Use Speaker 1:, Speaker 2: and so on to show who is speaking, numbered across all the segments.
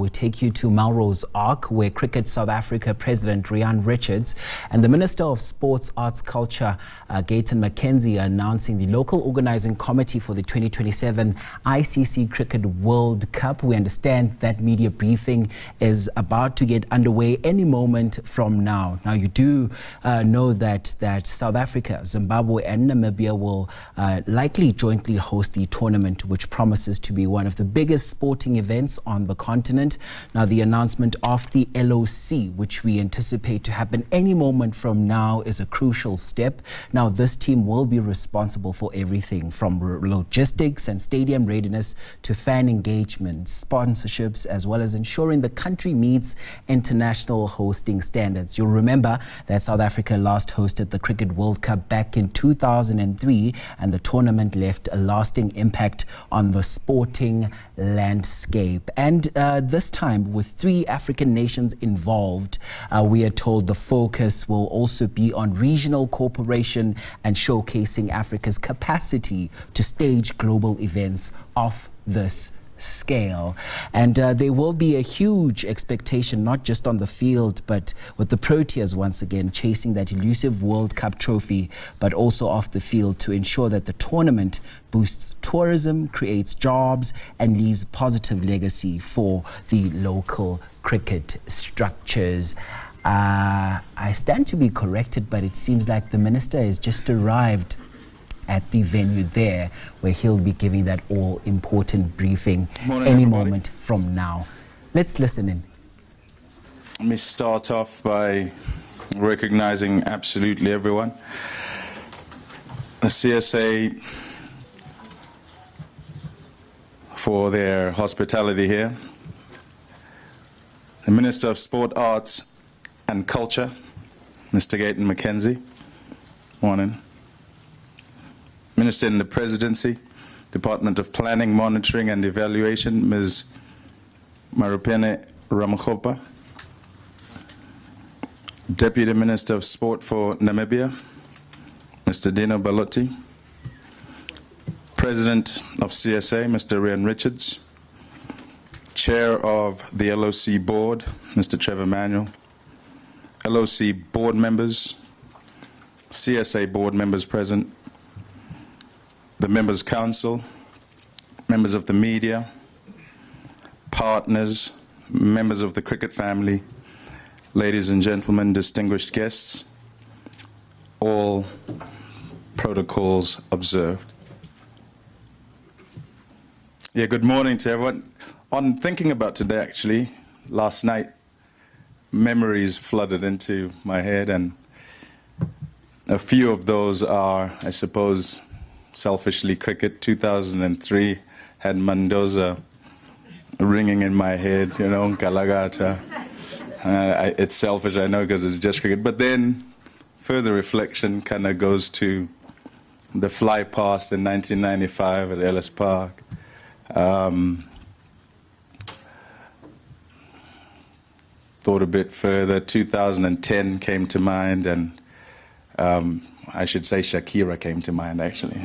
Speaker 1: we take you to Melrose Arc, where Cricket South Africa President Rihan and the Minister of Sports, Arts, Culture, Gayton McKenzie, are announcing the local organising committee for the 2027 ICC Cricket World Cup. We understand that media briefing is about to get underway any moment from now. Now, you do know that South Africa, Zimbabwe and Namibia will likely jointly host the tournament, which promises to be one of the biggest sporting events on the continent. Now, the announcement of the LOC, which we anticipate to happen any moment from now, is a crucial step. Now, this team will be responsible for everything from logistics and stadium readiness to fan engagement, sponsorships, as well as ensuring the country meets international hosting standards. You'll remember that South Africa last hosted the Cricket World Cup back in 2003, and the tournament left a lasting impact on the sporting landscape. And this time, with 3 African nations involved, we are told the focus will also be on regional cooperation and showcasing Africa's capacity to stage global events of this scale. And there will be a huge expectation, not just on the field, but with the Proteas once again chasing that elusive World Cup trophy, but also off the field, to ensure that the tournament boosts tourism, creates jobs, and leaves a positive legacy for the local cricket structures. I stand to be corrected, but it seems like the minister has just arrived at the venue there, where he'll be giving that all-important briefing any moment from now. Let's listen in.
Speaker 2: Let me start off by recognizing absolutely everyone. The CSA for their hospitality here. The Minister of Sport, Arts and Culture, Mr. Gayton McKenzie. Morning. Minister in the Presidency, Department of Planning, Monitoring and Evaluation, Ms. Marupene Ramakgopa. Deputy Minister of Sport for Namibia, Mr. Dino Balotti. President of CSA, Mr. Rihan. Chair of the LOC Board, Mr. Trevor Manuel. LOC Board members, CSA Board members present, the Members' Council, members of the media, partners, members of the cricket family, ladies and gentlemen, distinguished guests, all protocols observed. Yeah, good morning to everyone. On thinking about today, actually, last night, memories flooded into my head, and a few of those are, I suppose, selfishly cricket. 2003 had Mendoza ringing in my head, you know, Galagata. It's selfish, I know, because it's just cricket. But then further reflection kind of goes to the fly past in 1995 at Ellis Park. Thought a bit further, 2010 came to mind, and I should say Shakira came to mind, actually,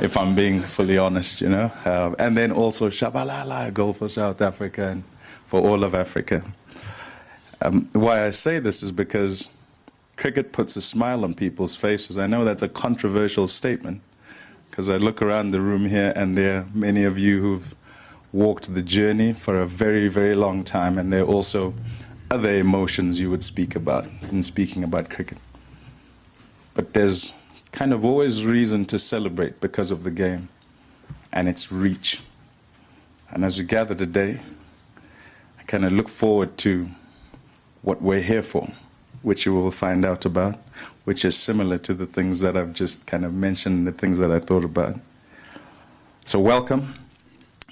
Speaker 2: if I'm being fully honest, you know. And then also Shabalala, a goal for South Africa and for all of Africa. Why I say this is because cricket puts a smile on people's faces. I know that's a controversial statement, because I look around the room here and there are many of you who've walked the journey for a very, very long time, and there are also other emotions you would speak about in speaking about cricket. But there's kind of always reason to celebrate because of the game and its reach. And as we gather today, I kind of look forward to what we're here for, which you will find out about, which is similar to the things that I've just kind of mentioned, the things that I thought about. So welcome.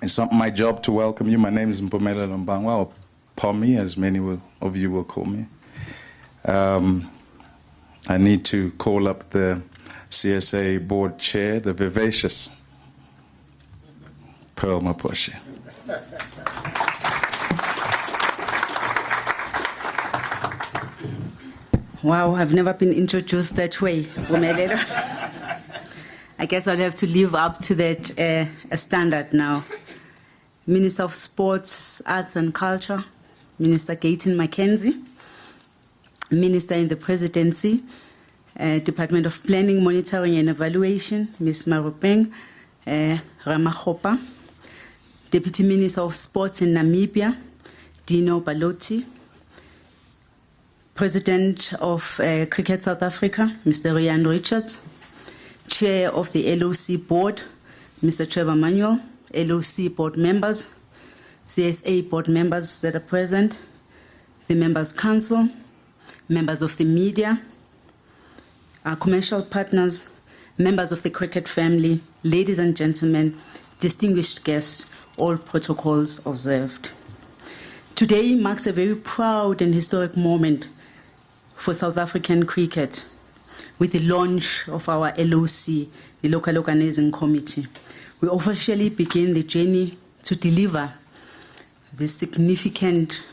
Speaker 2: It's not my job to welcome you. My name is Mpumelelo Mbangwa, or Pommy, as many of you will call me. I need to call up the CSA board chair, the vivacious Pearl Maposhe.
Speaker 3: Wow, I've never been introduced that way. I guess I'll have to live up to that standard now. Minister of Sports, Arts and Culture, Minister Gayton McKenzie, Minister in the Presidency, Department of Planning, Monitoring and Evaluation, Ms. Marupeng Ramahopa, Deputy Minister of Sports in Namibia, Dino Baloti, President of Cricket South Africa, Mr. Rihan Richards, Chair of the LOC Board, Mr. Trevor Manuel, LOC Board members, CSA Board members that are present, the Members' Council, members of the media, our commercial partners, members of the cricket family, ladies and gentlemen, distinguished guests, all protocols observed. Today marks a very proud and historic moment for South African cricket with the launch of our LOC, the Local Organizing Committee. We officially begin the journey to deliver this significant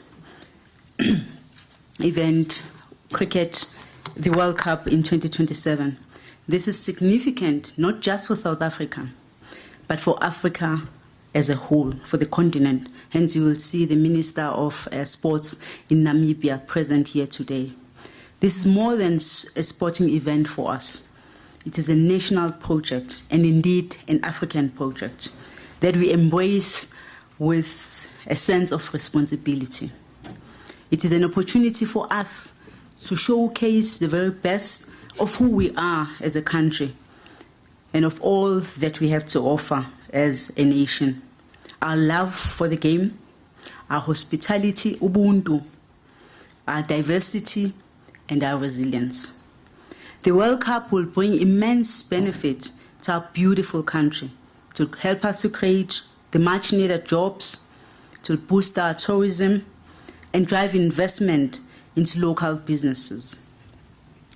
Speaker 3: event, cricket, the World Cup in 2027. This is significant not just for South Africa, but for Africa as a whole, for the continent. Hence, you will see the Minister of Sports in Namibia present here today. This is more than a sporting event for us. It is a national project, and indeed an African project, that we embrace with a sense of responsibility. It is an opportunity for us to showcase the very best of who we are as a country and of all that we have to offer as a nation. Our love for the game, our hospitality, ubuntu, our diversity, and our resilience. The World Cup will bring immense benefit to our beautiful country, to help us to create the much-needed jobs, to boost our tourism, and drive investment into local businesses,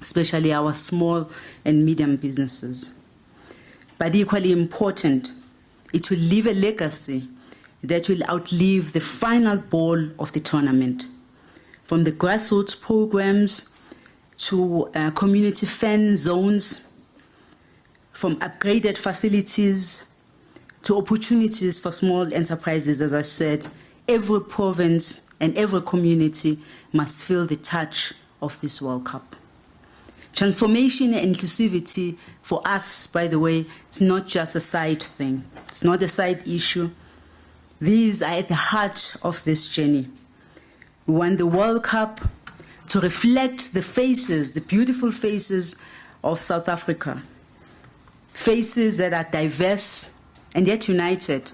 Speaker 3: especially our small and medium businesses. But equally important, it will leave a legacy that will outlive the final ball of the tournament. From the grassroots programs to community fan zones, from upgraded facilities to opportunities for small enterprises, as I said, every province and every community must feel the touch of this World Cup. Transformation and inclusivity for us, by the way, it's not just a side thing. It's not a side issue. These are at the heart of this journey. We want the World Cup to reflect the faces, the beautiful faces of South Africa. Faces that are diverse and yet united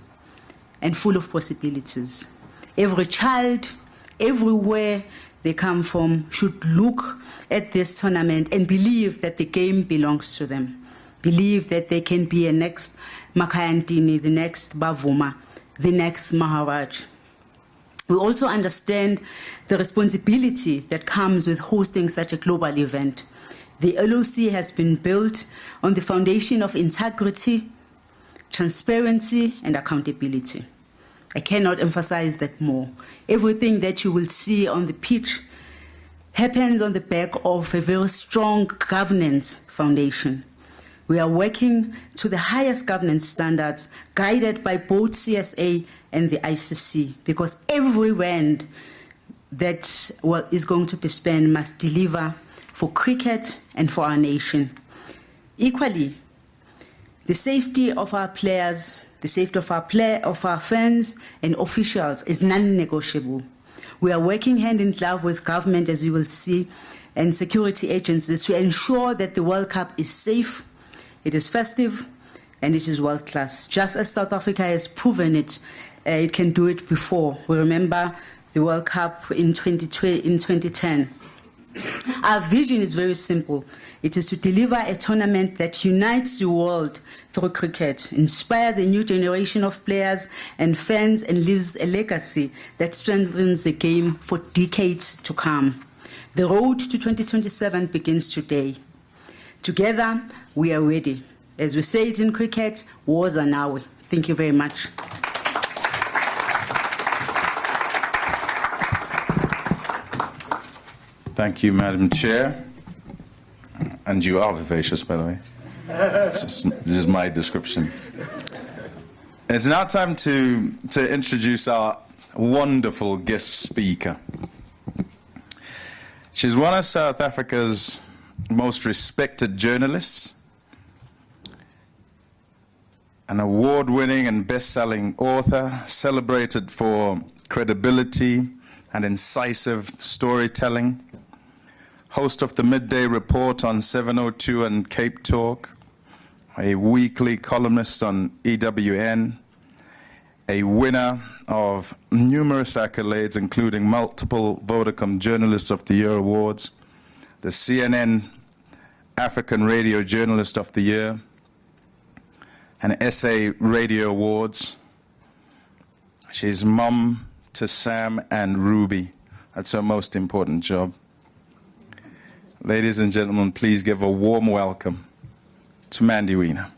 Speaker 3: and full of possibilities. Every child, everywhere they come from, should look at this tournament and believe that the game belongs to them. Believe that they can be a next Makayantini, the next Bavuma, the next Maharaj. We also understand the responsibility that comes with hosting such a global event. The LOC has been built on the foundation of integrity, transparency, and accountability. I cannot emphasize that more. Everything that you will see on the pitch happens on the back of a very strong governance foundation. We are working to the highest governance standards, guided by both CSA and the ICC, because every rand that is going to be spent must deliver for cricket and for our nation. Equally, the safety of our players, the safety of our fans and officials is non-negotiable. We are working hand in glove with government, as you will see, and security agencies to ensure that the World Cup is safe, it is festive, and it is world-class. Just as South Africa has proven it, it can do it before. We remember the World Cup in 2010. Our vision is very simple. It is to deliver a tournament that unites the world through cricket, inspires a new generation of players and fans, and leaves a legacy that strengthens the game for decades to come. The road to 2027 begins today. Together, we are ready. As we say it in cricket, wars are now. Thank you very much.
Speaker 2: Thank you, Madam Chair. And you are vivacious, by the way. This is my description. It's now time to introduce our wonderful guest speaker. She's one of South Africa's most respected journalists, an award-winning and best-selling author, celebrated for credibility and incisive storytelling, host of the Midday Report on 702 and Cape Talk, a weekly columnist on EWN, a winner of numerous accolades, including multiple Vodacom Journalist of the Year awards, the CNN African Radio Journalist of the Year, and SA Radio Awards. She's mom to Sam and Ruby. That's her most important job. Ladies and gentlemen, please give a warm welcome to Mandy Wiener.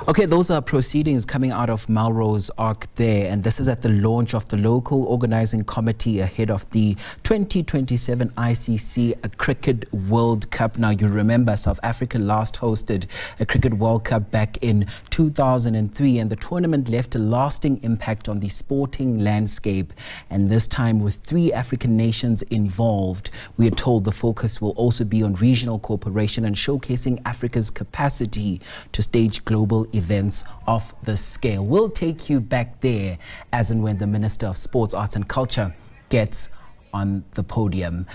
Speaker 1: Okay, those are proceedings coming out of Melrose Arc there, and this is at the launch of the local organizing committee ahead of the 2027 ICC Cricket World Cup. Now, you remember South Africa last hosted a Cricket World Cup back in 2003, and the tournament left a lasting impact on the sporting landscape. And this time, with 3 African nations involved, we are told the focus will also be on regional cooperation and showcasing Africa's capacity to stage global events of this scale. We'll take you back there as and when the Minister of Sports, Arts and Culture gets on the podium.